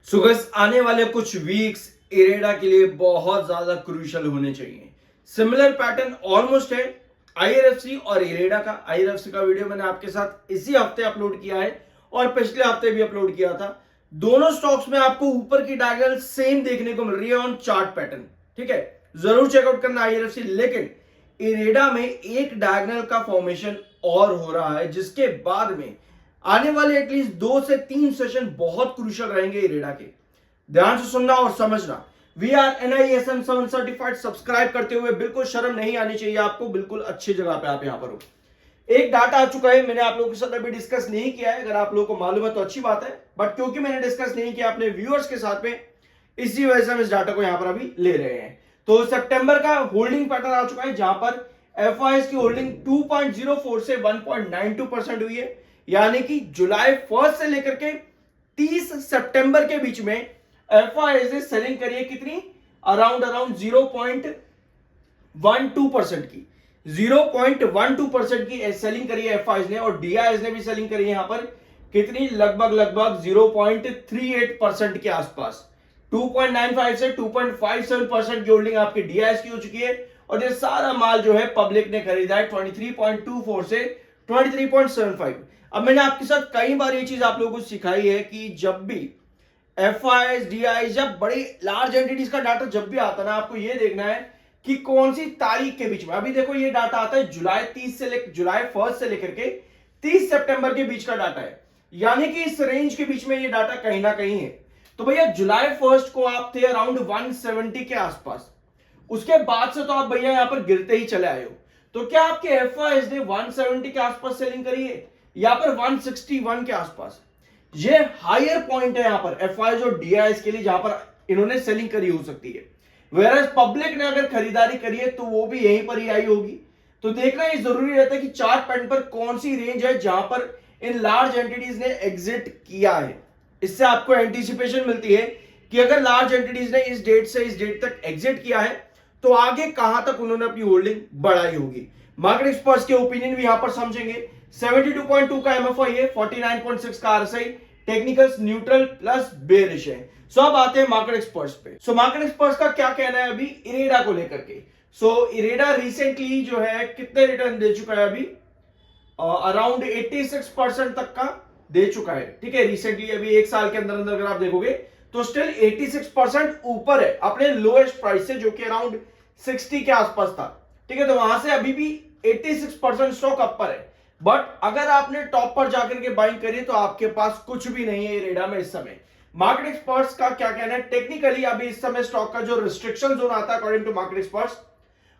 So guys आने वाले कुछ वीक्स इरेडा के लिए बहुत ज्यादा क्रूशियल होने चाहिए। सिमिलर पैटर्न ऑलमोस्ट है आईआरएफसी और इरेडा का। आईआरएफसी का वीडियो मैंने आपके साथ इसी हफ्ते अपलोड किया है और पिछले हफ्ते भी अपलोड किया था। दोनों स्टॉक्स में आपको ऊपर की डायगोनल सेम देखने को मिल रही है ऑन चार्ट पैटर्न। ठीक है, जरूर चेकआउट करना आईआरएफसी। लेकिन इरेडा में एक डायगोनल का फॉर्मेशन और हो रहा है जिसके बाद में आने वाले एटलीस्ट 2 से 3 सेशन बहुत क्रूशियल रहेंगे इरेडा के। ध्यान से सुनना और समझना। We are NISM 7 certified. Subscribe करते हुए बिल्कुल शर्म नहीं आनी चाहिए आपको, बिल्कुल अच्छी जगह पे आप यहां पर हो। एक डाटा आ चुका है, मैंने आप लोगों के साथ अभी डिस्कस नहीं किया है। अगर आप लोगों को मालूम है तो अच्छी बात है, बट क्योंकि मैंने डिस्कस नहीं किया अपने व्यूअर्स के साथ में, इसी वजह से हम इस डाटा को यहां पर अभी ले रहे हैं। तो सितंबर का होल्डिंग पैटर्न आ चुका है जहां पर FIs की होल्डिंग 2.04 से 1.92% हुई है। यानी कि जुलाई 1 से लेकर के 30 सितंबर के बीच में FIs ने सेलिंग करी है कितनी? अराउंड 0.12% की। 0.12% की सेलिंग करी है FIs ने, और DIs ने भी सेलिंग करी है यहां पर कितनी? लगभग 0.38% के आसपास। 2.95 से 2.57% की होल्डिंग आपकी DIs की हो चुकी है, और ये सारा माल जो है पब्लिक ने खरीदा है 23.24 से 23.75। अब मैंने आपके साथ कई बार ये चीज आप लोगों को सिखाई है कि जब भी FIs DIs जब बड़ी लार्ज एंटिटीज का डाटा जब भी आता है ना, आपको ये देखना है कि कौन सी तारीख के बीच में। अभी देखो ये डाटा आता है जुलाई 1 से लेकर के 30 सितंबर के बीच का डाटा है, यानी कि इस रेंज के बीच में ये डाटा कहीं ना कहीं है। तो भैया जुलाई 1 को आप थे अराउंड 170 के आसपास, उसके बाद से तो आप भैया यहां पर गिरते ही चले आए हो। तो क्या आपके FIs ने 170 के आसपास सेलिंग करी है या पर 161 के आसपास? ये हायर पॉइंट है यहां पर FIs और DIs के लिए जहां पर इन्होंने सेलिंग करी हो सकती है। वेयर पब्लिक ने अगर खरीदारी करी है तो वो भी यहीं पर ही आई होगी। तो देखना ये जरूरी रहता है कि चार्ट पैटर्न पर कौन सी रेंज है जहां पर इन लार्ज एंटिटीज ने एग्जिट किया है। इससे आपको एंटीसिपेशन मिलती है कि अगर लार्ज एंटिटीज ने इस डेट से इस डेट तक एग्जिट किया है तो आगे कहां तक उन्होंने अपनी होल्डिंग बढ़ाई होगी। मार्केट एक्सपर्ट्स के ओपिनियन भी यहां पर समझेंगे। 72.2 का MFI है, 49.6 का RSI, technicals neutral plus bearish है। सो अब आते हैं मार्केट एक्सपर्ट्स पे। सो मार्केट एक्सपर्ट्स का क्या कहना है अभी इरेडा को लेकर के। सो इरेडा रिसेंटली जो है कितने रिटर्न दे चुका है अभी? अराउंड 86% तक का दे चुका है। ठीक है, रिसेंटली अभी एक साल के अंदर अंदर अगर आप देखोगे तो स्टिल 86% ऊपर है अपने लोएस्ट प्राइस से, जो कि अराउंड 60 के आसपास था। ठीक है, तो वहां से अभी भी 86% स्टॉक अपर है। बट अगर आपने टॉप पर जाकर के बाइंग करी तो आपके पास कुछ भी नहीं है इरेडा में इस समय। मार्केट एक्सपर्ट्स का क्या कहना है? टेक्निकली अभी इस समय स्टॉक का जो रिस्ट्रिक्शन जोन आता है अकॉर्डिंग टू मार्केट एक्सपर्ट्स,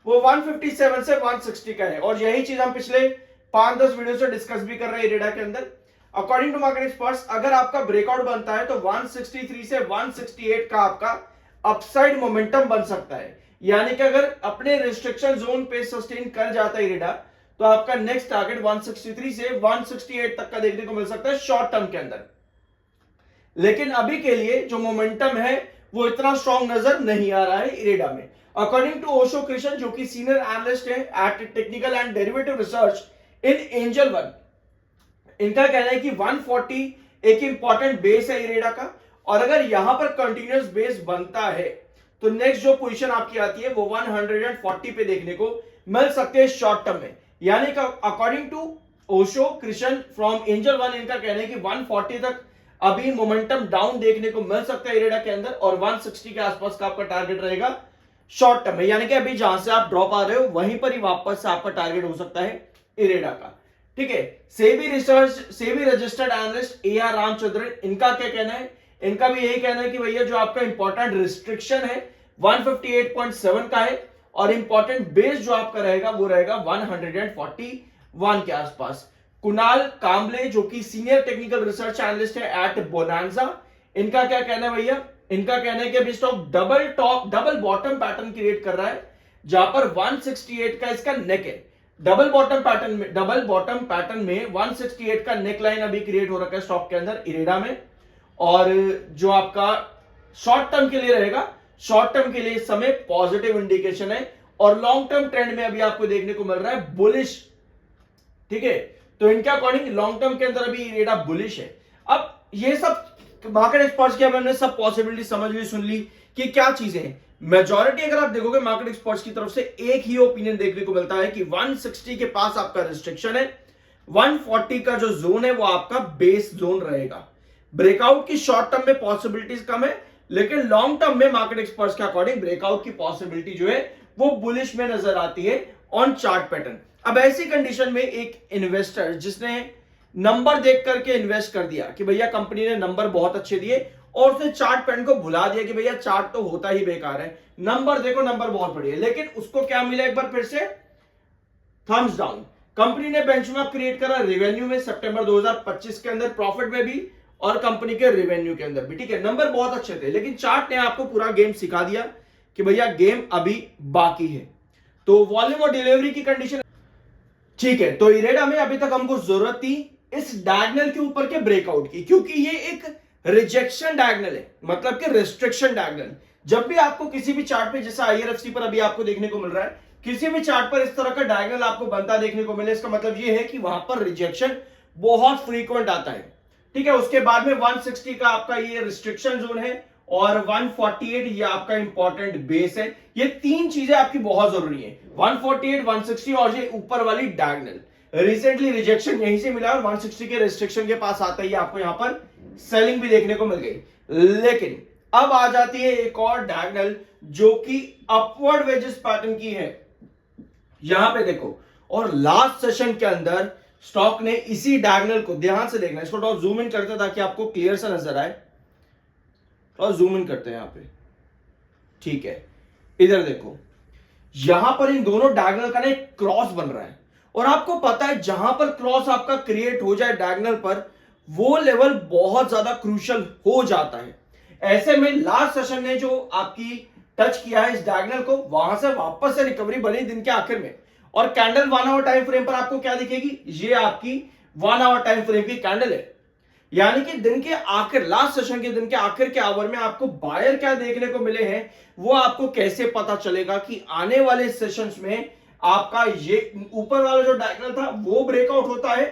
वो 157 से 160 का है, और यही चीज हम पिछले 5-10 वीडियो से डिस्कस भी कर रहे हैं इरेडा के अंदर। अकॉर्डिंग टू मार्केट एक्सपर्ट्स अगर आपका ब्रेकआउट बनता है तो 163 से 168 का आपका अपसाइड मोमेंटम बन सकता है। यानी कि अगर अपने रिस्ट्रिक्शन जोन पे सस्टेन कर जाता है इरेडा तो आपका नेक्स्ट टारगेट 163 से 168 तक का देखने को मिल सकता है शॉर्ट टर्म के अंदर। लेकिन अभी के लिए जो मोमेंटम है वो इतना स्ट्रॉन्ग नजर नहीं आ रहा है इरेडा में। अकॉर्डिंग टू ओशो कृष्ण, जो कि सीनियर एनालिस्ट है at technical and derivative research in Angel One, इनका कहना है कि 140 एक इंपॉर्टेंट बेस है इरेडा का, और अगर यहां पर कंटिन्यूअस बेस बनता है तो नेक्स्ट जो पोजीशन आपकी आती है वो 140 पे देखने को मिल सकते हैं शॉर्ट टर्म में। यानी कि according to Osho Krishna from Angel One, इनका कहना है कि 140 तक अभी मोमेंटम डाउन देखने को मिल सकता है इरेडा के अंदर, और 160 के आसपास का आपका टारगेट रहेगा शॉर्ट टर्म में। यानी कि अभी जहां से आप ड्रॉप आ रहे हो वहीं पर ही वापस से आपका टारगेट हो सकता है इरेडा का। ठीक है, SEBI registered analyst AR Ramachandran, इनका क्या कहना है? इनका भी यही कहना है कि भैया जो आपका इंपॉर्टेंट रिस्ट्रिक्शन है 158.7 का है, और इंपॉर्टेंट बेस जो आपका रहेगा वो रहेगा 141 के आसपास। कुणाल कांबले, जो कि सीनियर टेक्निकल रिसर्च एनालिस्ट है एट बोनांजा, इनका क्या कहना है भैया? इनका कहना है कि अभी stock double bottom pattern create कर रहा है जहां पर 168 का इसका नेक है। डबल बॉटम पैटर्न में 168 का नेक लाइन अभी क्रिएट हो रखा है स्टॉक के अंदर इरेडा में। और जो आपका शॉर्ट टर्म के लिए रहेगा, शॉर्ट टर्म के लिए इस समय पॉजिटिव इंडिकेशन है, और लॉन्ग टर्म ट्रेंड में अभी आपको देखने को मिल रहा है बुलिश। ठीक है, तो इनके अकॉर्डिंग लॉन्ग टर्म के अंदर अभी इरेडा बुलिश है। अब ये सब मार्केट एक्सपर्ट्स की हमने सब पॉसिबिलिटी समझ ली, सुन ली कि क्या चीजें हैं। मेजॉरिटी अगर आप देखोगे मार्केट एक्सपर्ट्स की तरफ से एक ही ओपिनियन देखने को मिलता है कि 160 के पास आपका रिस्ट्रिक्शन है, 140 का जो जोन है वो आपका बेस जोन रहेगा। ब्रेकआउट की शॉर्ट टर्म में पॉसिबिलिटीज कम है, लेकिन लॉन्ग टर्म में मार्केट एक्सपर्ट्स के अकॉर्डिंग ब्रेकआउट की पॉसिबिलिटी जो है वो बुलिश में नजर आती है ऑन चार्ट पैटर्न। अब ऐसी कंडीशन में एक इन्वेस्टर जिसने नंबर देख करके इन्वेस्ट कर दिया कि भैया कंपनी ने नंबर बहुत अच्छे दिए, और उसने चार्ट पैटर्न को भुला दिया कि भैया चार्ट तो होता ही बेकार है, नंबर देखो नंबर बहुत बढ़िया, लेकिन उसको क्या मिला एक बार फिर से, थम्स डाउन। कंपनी ने बेंचमार्क क्रिएट करा रेवेन्यू में सितंबर 2025 के अंदर, प्रॉफिट में भी और कंपनी के रेवेन्यू के अंदर भी, ठीक है, नंबर बहुत अच्छे थे, लेकिन चार्ट ने आपको पूरा गेम सिखा दिया कि भैया गेम अभी बाकी है। तो वॉल्यूम और डिलीवरी की कंडीशन ठीक है, तो इरेडा में अभी तक हमको जरूरत थी इस डायगोनल के ऊपर के ब्रेकआउट की, क्योंकि ये एक रिजेक्शन डायगोनल है, मतलब कि रिस्ट्रिक्शन डायगोनल। जब भी आपको किसी भी चार्ट पे, जैसा आईआरएफसी पर अभी आपको देखने को मिल रहा है, किसी भी चार्ट पर इस तरह का डायगोनल आपको बनता देखने को मिले, इसका मतलब ये है कि वहां पर रिजेक्शन बहुत फ्रीक्वेंट आता है, ठीक है। उसके बाद में 160 का आपका ये रिस्ट्रिक्शन जोन है और 148 ये आपका इंपॉर्टेंट बेस है। ये तीन चीजें आपकी बहुत जरूरी है, 148, 160 और ये ऊपर वाली डायगोनल। रिसेंटली रिजेक्शन यहीं से मिला और 160 के रिस्ट्रिक्शन के पास आता ही आपको यहां पर सेलिंग भी देखने को मिल गई। लेकिन अब आ जाती है एक और डायगोनल जो कि अपवर्ड वेजेस पैटर्न की है, यहां पे देखो, और लास्ट सेशन के अंदर स्टॉक ने इसी डायगोनल को, ध्यान से देखना, इसको थोड़ा जूम इन करते ताकि आपको क्लियर सा नजर आए, थोड़ा जूम इन करते हैं यहां पे, ठीक है। इधर देखो, यहां पर इन दोनों डायगोनल का ना एक क्रॉस बन रहा है, और आपको पता है जहां पर क्रॉस आपका क्रिएट हो जाए डायगोनल पर, वो लेवल बहुत ज्यादा क्रूशियल हो जाता है। ऐसे में लास्ट सेशन ने जो आपकी टच किया है इस डायगोनल को, वहां से वापस से रिकवरी बनी दिन के आखिर में, और कैंडल 1 आवर टाइम फ्रेम पर आपको क्या दिखेगी, ये आपकी 1 आवर टाइम फ्रेम की कैंडल है। यानी कि दिन के आखिर, लास्ट सेशन के दिन के आखिर के आवर में आपको बायर क्या देखने को मिले हैं, वो आपको कैसे पता चलेगा कि आने वाले सेशंस में आपका ये ऊपर वाला जो डायगोनल था वो ब्रेकआउट होता है।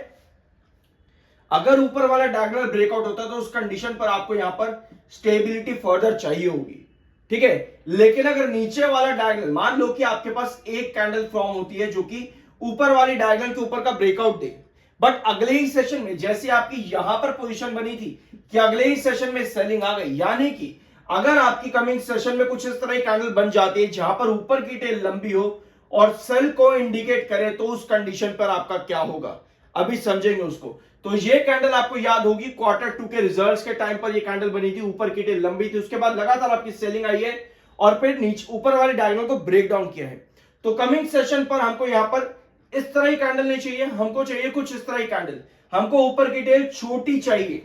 अगर ऊपर वाला डायगोनल ब्रेकआउट होता है तो उस कंडीशन पर आपको यहां पर स्टेबिलिटी फर्दर चाहिए होगी, ठीक है। लेकिन अगर नीचे वाला डायगोनल, मान लो कि आपके पास एक कैंडल फॉर्म होती है जो कि ऊपर वाली डायगोनल के ऊपर का ब्रेकआउट दे, बट अगले ही सेशन में जैसे आपकी यहां पर पोजीशन बनी थी कि अगले ही सेशन में सेलिंग आ गई, यानी कि अगर आपकी कमिंग सेशन में कुछ इस तरह की कैंडल बन जाती है जहां पर ऊपर की टेल लंबी हो और सेल को इंडिकेट करे, तो उस कंडीशन पर आपका क्या होगा, अभी समझेंगे उसको। तो ये कैंडल आपको याद होगी Q2 के रिजल्ट्स के टाइम पर ये कैंडल बनी थी, ऊपर की टेल लंबी थी, उसके बाद लगातार आपकी सेलिंग आई है और फिर नीचे ऊपर वाले डायगोनल को ब्रेक डाउन किया है। तो कमिंग सेशन पर हमको यहां पर इस तरह ही कैंडल नहीं चाहिए, हमको चाहिए कुछ इस तरह ही कैंडल, हमको ऊपर की टेल छोटी चाहिए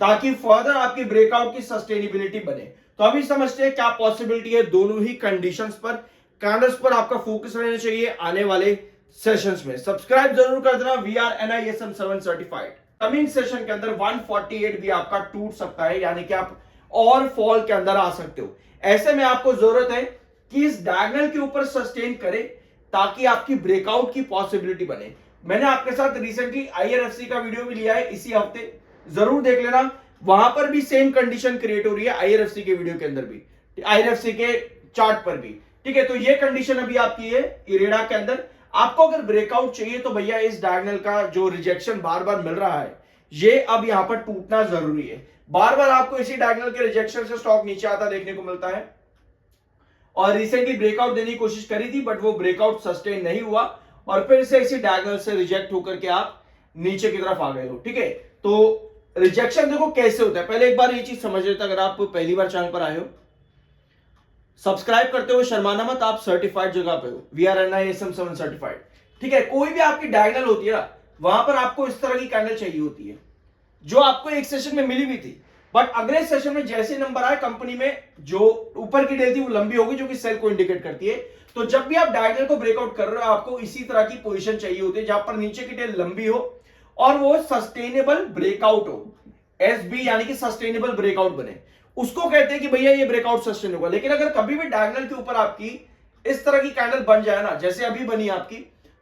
ताकि फर्दर आपकी ब्रेकआउट की सस्टेनेबिलिटी बने। तो अभी समझते हैं क्या पॉसिबिलिटी है दोनों ही कंडीशंस पर, कैंडल्स पर आपका फोकस रहना चाहिए आने वाले सेशंस में। सब्सक्राइब जरूर कर देना, we are NISM 7 certified. Coming session के अंदर 148 भी आपका टूट सकता है, यानी कि आप और फॉल के अंदर आ सकते हो। ऐसे में आपको जरूरत है कि इस डायगोनल के ऊपर सस्टेन करे ताकि आपकी ब्रेकआउट की पॉसिबिलिटी बने। मैंने आपके साथ रिसेंटली IRFC का वीडियो भी लिया है इसी हफ्ते, जरूर देख लेना, वहां पर भी सेम कंडीशन क्रिएट हो रही है IRFC के वीडियो के अंदर भी, IRFC के चार्ट पर भी, ठीक है। तो ये कंडीशन अभी आपकी है इरेडा के अंदर। आपको अगर ब्रेकआउट चाहिए तो भैया इस डायगोनल का जो रिजेक्शन बार बार मिल रहा है, ये अब यहां पर टूटना जरूरी है। बार बार आपको इसी डायगोनल के रिजेक्शन से स्टॉक नीचे आता देखने को मिलता है, और रिसेंटली ब्रेकआउट देने की कोशिश करी थी बट वो ब्रेकआउट सस्टेन नहीं हुआ, और फिर से इसी डायगोनल से रिजेक्ट होकर के आप नीचे की तरफ आ गए हो, ठीक है। तो रिजेक्शन देखो कैसे होता है, पहले एक बार ये चीज समझ लेते, अगर आप पहली बार चैनल पर आए हो, सब्सक्राइब करते हुए शर्माना मत, आप सर्टिफाइड जगह पे हो, वी आर NISM 7 सर्टिफाइड, ठीक है। कोई भी आपकी डायगोनल होती है ना, वहां पर आपको इस तरह की कैंडल चाहिए होती है जो आपको एक सेशन में मिली भी थी, बट अगले सेशन में जैसे नंबर आए कंपनी में, जो ऊपर की टेल थी वो लंबी होगी जो कि सेल को इंडिकेट करती है। तो जब भी आप डायगोनल को ब्रेकआउट कर रहे हो, आपको इसी तरह की पोजीशन चाहिए होती है जहां पर नीचे की टेल लंबी हो और वो सस्टेनेबल ब्रेकआउट हो, SB यानी कि सस्टेनेबल ब्रेकआउट बने, उसको कहते हैं कि भैया ये ब्रेकआउट सस्टेन होगा। लेकिन अगर कभी भी डायगोनल के ऊपर आपकी इस तरह की कैंडल बन जाए ना, जैसे अभी बनी आपकी,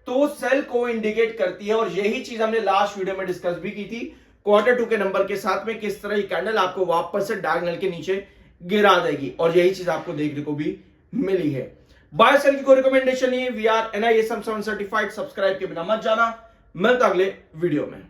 तो सेल को इंडिकेट करती है, और यही चीज हमने लास्ट वीडियो में डिस्कस भी की थी, Q2 के नंबर के साथ में किस तरह ये कैंडल आपको वापस से डायगोनल के नीचे गिरा देगी, और यही चीज आपको देखने को भी मिली है। बाय सेल की कोई रिकमेंडेशन नहीं है। We are NISM 7 certified. Subscribe के बिना मत जाना। मिलता अगले वीडियो में।